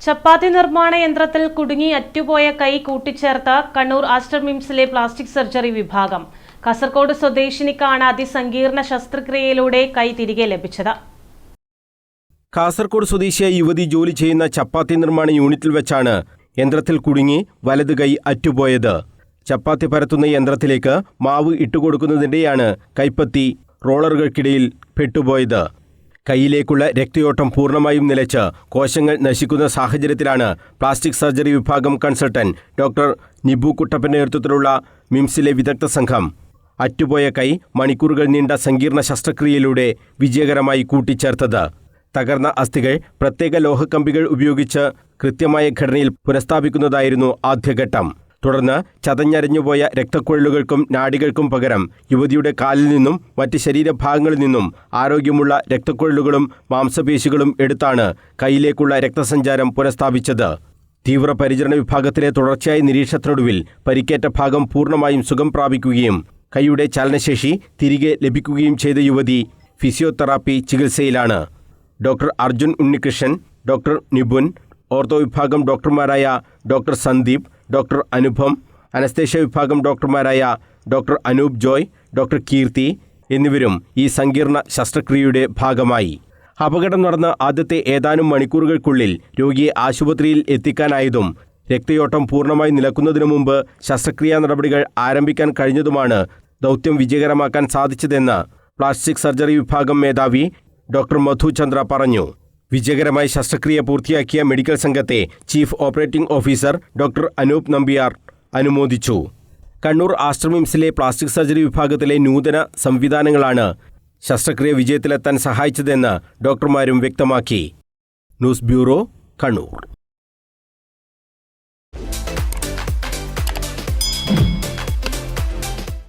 ചപ്പാത്തി നിർമ്മാണ യന്ത്രത്തിൽ കുടുങ്ങി അറ്റുപോയ കൈ കൂട്ടിച്ചേർത്ത കണ്ണൂർ ആസ്റ്റർ മിംസിലെ പ്ലാസ്റ്റിക് സർജറി വിഭാഗം. കാസർഗോഡ് സ്വദേശിനിക്കാണ് അതിസങ്കീർണ ശസ്ത്രക്രിയയിലൂടെ കൈ തിരികെ ലഭിച്ചത്. കാസർഗോഡ് സ്വദേശിയായ യുവതി ജോലി ചെയ്യുന്ന ചപ്പാത്തി നിർമ്മാണ യൂണിറ്റിൽ വെച്ചാണ് യന്ത്രത്തിൽ കുടുങ്ങി വലത് കൈ അറ്റുപോയത്. ചപ്പാത്തി പരത്തുന്ന യന്ത്രത്തിലേക്ക് മാവ് ഇട്ടുകൊടുക്കുന്നതിനിടെയാണ് കൈപ്പത്തി റോളറുകൾക്കിടയിൽ പെട്ടുപോയത്. കൈയിലേക്കുള്ള രക്തയോട്ടം പൂർണ്ണമായും നിലച്ച് കോശങ്ങൾ നശിക്കുന്ന സാഹചര്യത്തിലാണ് പ്ലാസ്റ്റിക് സർജറി വിഭാഗം കൺസൾട്ടന്റ് ഡോക്ടർ നിബു കുട്ടപ്പന്റെ നേതൃത്വത്തിലുള്ള മിംസിലെ വിദഗ്ധ സംഘം അറ്റുപോയ കൈ മണിക്കൂറുകൾ നീണ്ട സങ്കീർണ ശസ്ത്രക്രിയയിലൂടെ വിജയകരമായി കൂട്ടിച്ചേർത്തത്. തകർന്ന അസ്ഥികൾ പ്രത്യേക ലോഹക്കമ്പികൾ ഉപയോഗിച്ച് കൃത്യമായ ഘടനയിൽ പുനഃസ്ഥാപിക്കുന്നതായിരുന്നു ആദ്യഘട്ടം. തുടർന്ന് ചതഞ്ഞരഞ്ഞുപോയ രക്തക്കുഴലുകൾക്കും നാഡികൾക്കും പകരം യുവതിയുടെ കാലിൽ നിന്നും മറ്റ് ശരീരഭാഗങ്ങളിൽ നിന്നും ആരോഗ്യമുള്ള രക്തക്കുഴലുകളും മാംസപേശികളും എടുത്താണ് കൈയിലേക്കുള്ള രക്തസഞ്ചാരം പുനഃസ്ഥാപിച്ചത്. തീവ്രപരിചരണ വിഭാഗത്തിലെ തുടർച്ചയായ നിരീക്ഷണത്തിനൊടുവിൽ പരിക്കേറ്റ ഭാഗം പൂർണ്ണമായും സുഖം പ്രാപിക്കുകയും കൈയുടെ ചലനശേഷി തിരികെ ലഭിക്കുകയും ചെയ്ത യുവതി ഫിസിയോതെറാപ്പി ചികിത്സയിലാണ്. Doctor Arjun Unnikrishnan, doctor Nipun, ortho വിഭാഗം ഡോക്ടർമാരായ doctor Sandeep, doctor Anupam, anaesthesia വിഭാഗം ഡോക്ടർമാരായ ഡോക്ടർ അനൂപ് ജോയ്, ഡോക്ടർ കീർത്തി എന്നിവരും ഈ സങ്കീർണ ശസ്ത്രക്രിയയുടെ ഭാഗമായി. അപകടം നടന്ന ആദ്യത്തെ ഏതാനും മണിക്കൂറുകൾക്കുള്ളിൽ രോഗിയെ ആശുപത്രിയിൽ എത്തിക്കാനായതും രക്തയോട്ടം പൂർണ്ണമായി നിലക്കുന്നതിനു മുമ്പ് ശസ്ത്രക്രിയാ നടപടികൾ ആരംഭിക്കാൻ കഴിഞ്ഞതുമാണ് ദൗത്യം വിജയകരമാക്കാൻ സാധിച്ചതെന്ന് പ്ലാസ്റ്റിക് സർജറി വിഭാഗം മേധാവി ഡോക്ടർ മധു ചന്ദ്ര പറഞ്ഞു. വിജയകരമായി ശസ്ത്രക്രിയ പൂർത്തിയാക്കിയ മെഡിക്കൽ സംഘത്തെ chief operating officer doctor Anoop Nambiar അനുമോദിച്ചു. കണ്ണൂർ ആസ്റ്റർ മിംസിലെ പ്ലാസ്റ്റിക് സർജറി വിഭാഗത്തിലെ നൂതന സംവിധാനങ്ങളാണ് ശസ്ത്രക്രിയ വിജയത്തിലെത്താൻ സഹായിച്ചതെന്ന് ഡോക്ടർമാരും വ്യക്തമാക്കി. News bureau, Kannur.